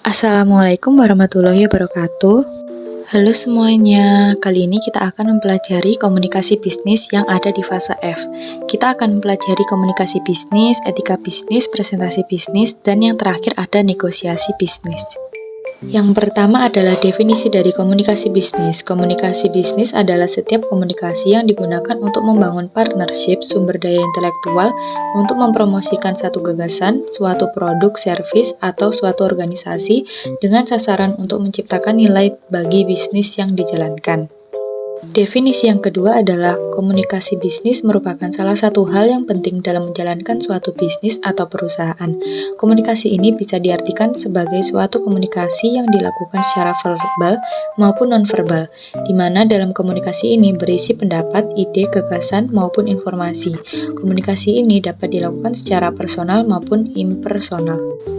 Assalamualaikum warahmatullahi wabarakatuh. Halo semuanya, kali ini kita akan mempelajari komunikasi bisnis yang ada di fase F. Kita akan mempelajari komunikasi bisnis, etika bisnis, presentasi bisnis, dan yang terakhir ada negosiasi bisnis. Yang pertama adalah definisi dari komunikasi bisnis. Komunikasi bisnis adalah setiap komunikasi yang digunakan untuk membangun partnership sumber daya intelektual untuk mempromosikan satu gagasan, suatu produk, servis, atau suatu organisasi dengan sasaran untuk menciptakan nilai bagi bisnis yang dijalankan. Definisi yang kedua adalah komunikasi bisnis merupakan salah satu hal yang penting dalam menjalankan suatu bisnis atau perusahaan. Komunikasi ini bisa diartikan sebagai suatu komunikasi yang dilakukan secara verbal maupun nonverbal, di mana dalam komunikasi ini berisi pendapat, ide, gagasan, maupun informasi. Komunikasi ini dapat dilakukan secara personal maupun impersonal.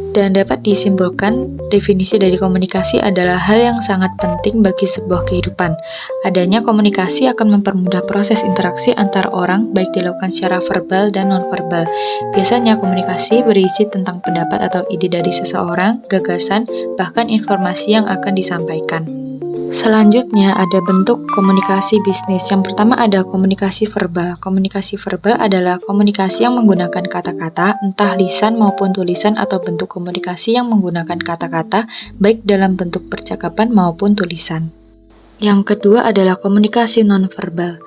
Dan dapat disimpulkan, definisi dari komunikasi adalah hal yang sangat penting bagi sebuah kehidupan. Adanya komunikasi akan mempermudah proses interaksi antar orang, baik dilakukan secara verbal dan nonverbal. Biasanya komunikasi berisi tentang pendapat atau ide dari seseorang, gagasan, bahkan informasi yang akan disampaikan. Selanjutnya ada bentuk komunikasi bisnis. Yang pertama ada komunikasi verbal. Komunikasi verbal adalah komunikasi yang menggunakan kata-kata, entah lisan maupun tulisan atau bentuk komunikasi yang menggunakan kata-kata, baik dalam bentuk percakapan maupun tulisan. Yang kedua adalah komunikasi nonverbal.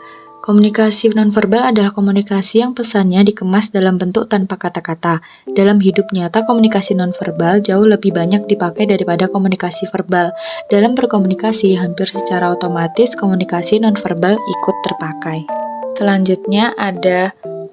Komunikasi nonverbal adalah komunikasi yang pesannya dikemas dalam bentuk tanpa kata-kata. Dalam hidup nyata, komunikasi nonverbal jauh lebih banyak dipakai daripada komunikasi verbal. Dalam berkomunikasi, hampir secara otomatis komunikasi nonverbal ikut terpakai. Selanjutnya ada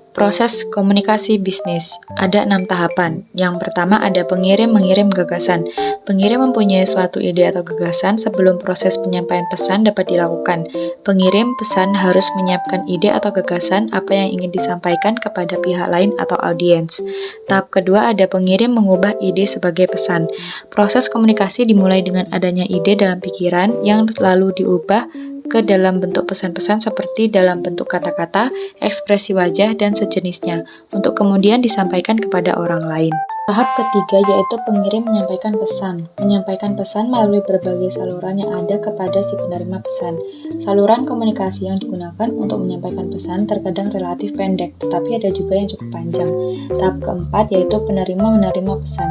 proses komunikasi bisnis. Ada 6 tahapan. Yang pertama ada pengirim mengirim gagasan. Pengirim mempunyai suatu ide atau gagasan sebelum proses penyampaian pesan dapat dilakukan. Pengirim pesan harus menyiapkan ide atau gagasan apa yang ingin disampaikan kepada pihak lain atau audiens. Tahap kedua ada pengirim mengubah ide sebagai pesan. Proses komunikasi dimulai dengan adanya ide dalam pikiran yang lalu diubah ke dalam bentuk pesan-pesan seperti dalam bentuk kata-kata, ekspresi wajah, dan sejenisnya, untuk kemudian disampaikan kepada orang lain. Tahap ketiga yaitu pengirim menyampaikan pesan. Menyampaikan pesan melalui berbagai saluran yang ada kepada si penerima pesan. Saluran komunikasi yang digunakan untuk menyampaikan pesan terkadang relatif pendek, tetapi ada juga yang cukup panjang. Tahap keempat yaitu penerima menerima pesan.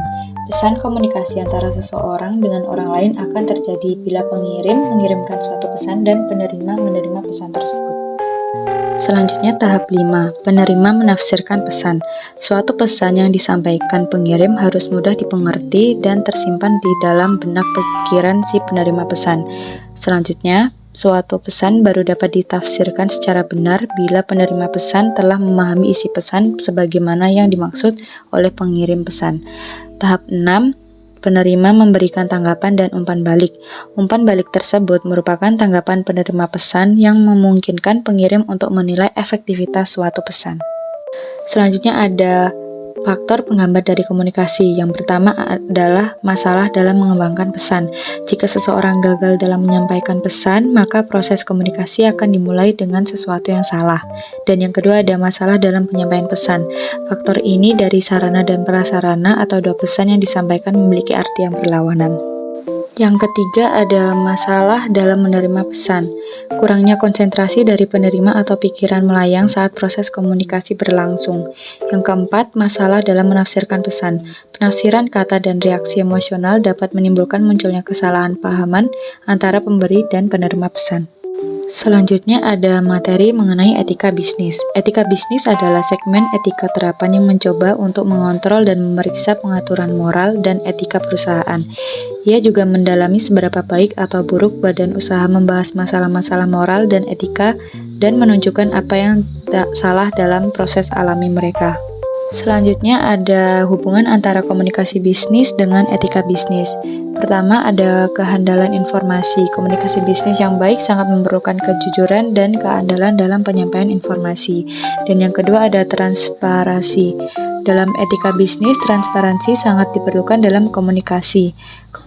Pesan komunikasi antara seseorang dengan orang lain akan terjadi bila pengirim mengirimkan suatu pesan dan penerima menerima pesan tersebut. Selanjutnya tahap 5, penerima menafsirkan pesan. Suatu pesan yang disampaikan pengirim harus mudah dipengerti dan tersimpan di dalam benak pikiran si penerima pesan. Selanjutnya, suatu pesan baru dapat ditafsirkan secara benar bila penerima pesan telah memahami isi pesan sebagaimana yang dimaksud oleh pengirim pesan. Tahap 6, penerima memberikan tanggapan dan umpan balik. Umpan balik tersebut merupakan tanggapan penerima pesan yang memungkinkan pengirim untuk menilai efektivitas suatu pesan. Selanjutnya ada faktor penghambat dari komunikasi. Yang pertama adalah masalah dalam mengembangkan pesan. Jika seseorang gagal dalam menyampaikan pesan, maka proses komunikasi akan dimulai dengan sesuatu yang salah. Dan yang kedua ada masalah dalam penyampaian pesan. Faktor ini dari sarana dan prasarana atau dua pesan yang disampaikan memiliki arti yang berlawanan. Yang ketiga ada masalah dalam menerima pesan. Kurangnya konsentrasi dari penerima atau pikiran melayang saat proses komunikasi berlangsung. Yang keempat, masalah dalam menafsirkan pesan. Penafsiran kata dan reaksi emosional dapat menimbulkan munculnya kesalahan pahaman antara pemberi dan penerima pesan. Selanjutnya ada materi mengenai etika bisnis. Etika bisnis adalah segmen etika terapan yang mencoba untuk mengontrol dan memeriksa pengaturan moral dan etika perusahaan. Ia juga mendalami seberapa baik atau buruk badan usaha membahas masalah-masalah moral dan etika dan menunjukkan apa yang salah dalam proses alami mereka. Selanjutnya ada hubungan antara komunikasi bisnis dengan etika bisnis. Pertama ada kehandalan informasi. Komunikasi bisnis yang baik sangat memerlukan kejujuran dan keandalan dalam penyampaian informasi. Dan yang kedua ada transparansi. Dalam etika bisnis, transparansi sangat diperlukan dalam komunikasi.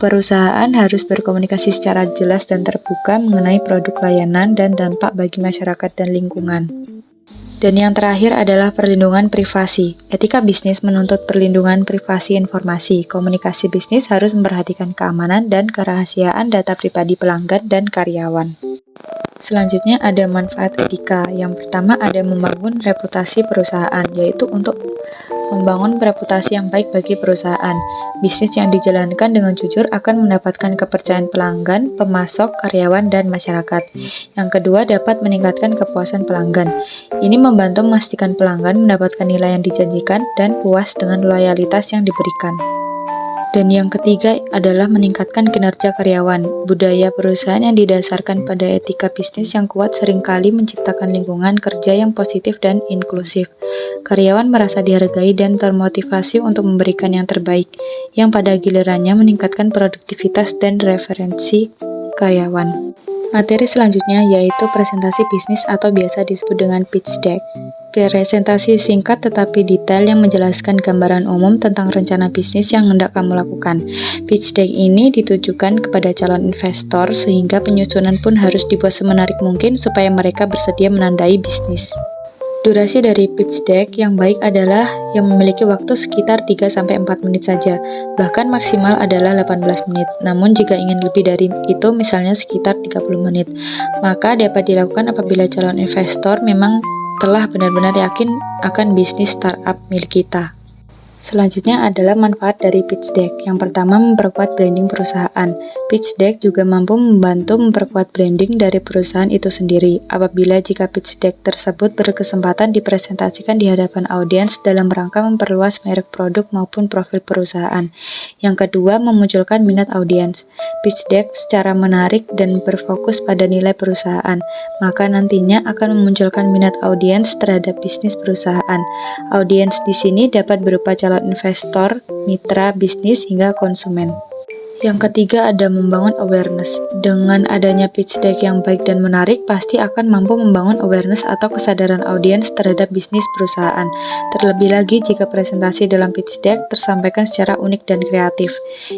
Perusahaan harus berkomunikasi secara jelas dan terbuka mengenai produk layanan dan dampak bagi masyarakat dan lingkungan. Dan yang terakhir adalah perlindungan privasi. Etika bisnis menuntut perlindungan privasi informasi. Komunikasi bisnis harus memperhatikan keamanan dan kerahasiaan data pribadi pelanggan dan karyawan. Selanjutnya ada manfaat etika. Yang pertama ada membangun reputasi perusahaan, yaitu untuk membangun reputasi yang baik bagi perusahaan. Bisnis yang dijalankan dengan jujur akan mendapatkan kepercayaan pelanggan, pemasok, karyawan, dan masyarakat. Yang kedua dapat meningkatkan kepuasan pelanggan. Ini membantu memastikan pelanggan mendapatkan nilai yang dijanjikan dan puas dengan loyalitas yang diberikan. Dan yang ketiga adalah meningkatkan kinerja karyawan. Budaya perusahaan yang didasarkan pada etika bisnis yang kuat seringkali menciptakan lingkungan kerja yang positif dan inklusif. Karyawan merasa dihargai dan termotivasi untuk memberikan yang terbaik, yang pada gilirannya meningkatkan produktivitas dan referensi karyawan. Materi selanjutnya yaitu presentasi bisnis atau biasa disebut dengan pitch deck. Presentasi singkat tetapi detail yang menjelaskan gambaran umum tentang rencana bisnis yang hendak kamu lakukan. Pitch deck ini ditujukan kepada calon investor sehingga penyusunan pun harus dibuat semenarik mungkin supaya mereka bersedia menandai bisnis. Durasi dari pitch deck yang baik adalah yang memiliki waktu sekitar 3-4 menit saja, bahkan maksimal adalah 18 menit. Namun jika ingin lebih dari itu, misalnya sekitar 30 menit, maka dapat dilakukan apabila calon investor memang telah benar-benar yakin akan bisnis startup milik kita. Selanjutnya adalah manfaat dari pitch deck. Yang pertama, memperkuat branding perusahaan. Pitch deck juga mampu membantu memperkuat branding dari perusahaan itu sendiri. Apabila jika pitch deck tersebut berkesempatan dipresentasikan di hadapan audiens dalam rangka memperluas merek produk maupun profil perusahaan. Yang kedua, memunculkan minat audiens. Pitch deck secara menarik dan berfokus pada nilai perusahaan, maka nantinya akan memunculkan minat audiens terhadap bisnis perusahaan. Audiens di sini dapat berupa calon investor, mitra bisnis, hingga konsumen. Yang ketiga ada membangun awareness. Dengan adanya pitch deck yang baik dan menarik, pasti akan mampu membangun awareness atau kesadaran audiens terhadap bisnis perusahaan. Terlebih lagi jika presentasi dalam pitch deck tersampaikan secara unik dan kreatif.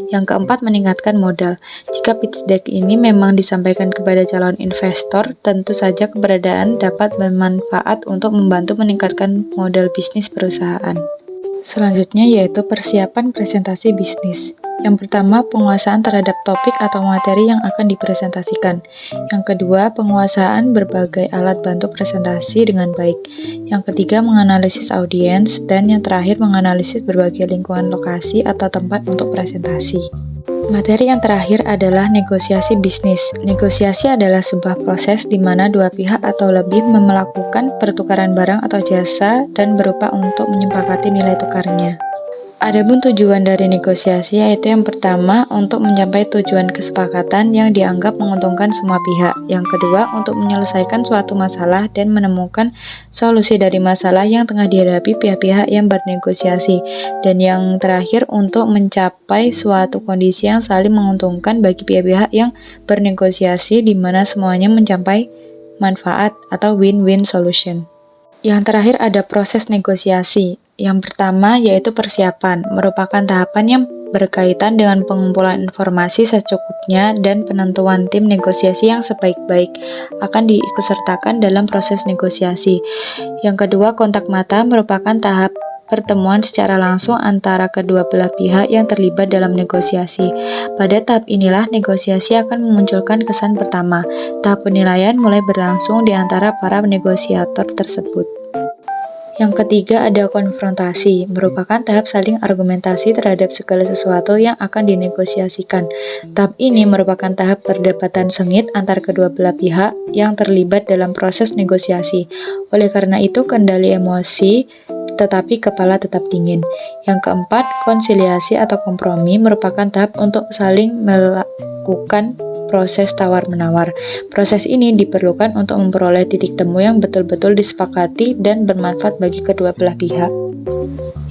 Yang keempat, meningkatkan modal. Jika pitch deck ini memang disampaikan kepada calon investor, tentu saja keberadaan dapat bermanfaat untuk membantu meningkatkan modal bisnis perusahaan. Selanjutnya yaitu persiapan presentasi bisnis. Yang pertama, penguasaan terhadap topik atau materi yang akan dipresentasikan. Yang kedua, penguasaan berbagai alat bantu presentasi dengan baik. Yang ketiga, menganalisis audiens. Dan yang terakhir, menganalisis berbagai lingkungan lokasi atau tempat untuk presentasi. Materi yang terakhir adalah negosiasi bisnis. Negosiasi adalah sebuah proses di mana dua pihak atau lebih melakukan pertukaran barang atau jasa dan berupa untuk menyepakati nilai tukarnya. Adapun tujuan dari negosiasi yaitu yang pertama untuk mencapai tujuan kesepakatan yang dianggap menguntungkan semua pihak. Yang kedua untuk menyelesaikan suatu masalah dan menemukan solusi dari masalah yang tengah dihadapi pihak-pihak yang bernegosiasi. Dan yang terakhir untuk mencapai suatu kondisi yang saling menguntungkan bagi pihak-pihak yang bernegosiasi di mana semuanya mencapai manfaat atau win-win solution. Yang terakhir ada proses negosiasi. Yang pertama yaitu persiapan, merupakan tahapan yang berkaitan dengan pengumpulan informasi secukupnya dan penentuan tim negosiasi yang sebaik-baik akan diikutsertakan dalam proses negosiasi. Yang kedua, kontak mata merupakan tahap pertemuan secara langsung antara kedua belah pihak yang terlibat dalam negosiasi. Pada tahap inilah negosiasi akan memunculkan kesan pertama. Tahap penilaian mulai berlangsung di antara para negosiator tersebut. Yang ketiga ada konfrontasi, merupakan tahap saling argumentasi terhadap segala sesuatu yang akan dinegosiasikan. Tahap ini merupakan tahap perdebatan sengit antar kedua belah pihak yang terlibat dalam proses negosiasi. Oleh karena itu, kendali emosi tetapi kepala tetap dingin. Yang keempat, konsiliasi atau kompromi merupakan tahap untuk saling melakukan proses tawar-menawar. Proses ini diperlukan untuk memperoleh titik temu yang betul-betul disepakati dan bermanfaat bagi kedua belah pihak.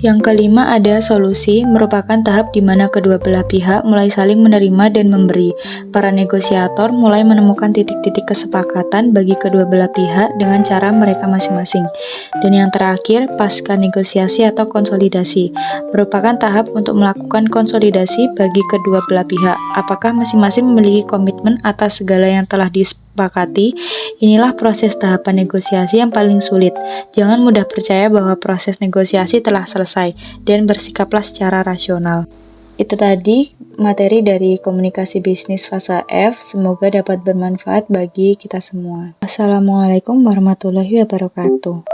Yang kelima ada solusi, merupakan tahap di mana kedua belah pihak mulai saling menerima dan memberi. Para negosiator mulai menemukan titik-titik kesepakatan bagi kedua belah pihak dengan cara mereka masing-masing. Dan yang terakhir, pasca negosiasi atau konsolidasi, merupakan tahap untuk melakukan konsolidasi bagi kedua belah pihak. Apakah masing-masing memiliki komitmen komitmen atas segala yang telah disepakati. Inilah proses tahapan negosiasi yang paling sulit. Jangan mudah percaya bahwa proses negosiasi telah selesai, dan bersikaplah secara rasional. Itu tadi materi dari komunikasi bisnis fase F. Semoga dapat bermanfaat bagi kita semua. Assalamualaikum warahmatullahi wabarakatuh.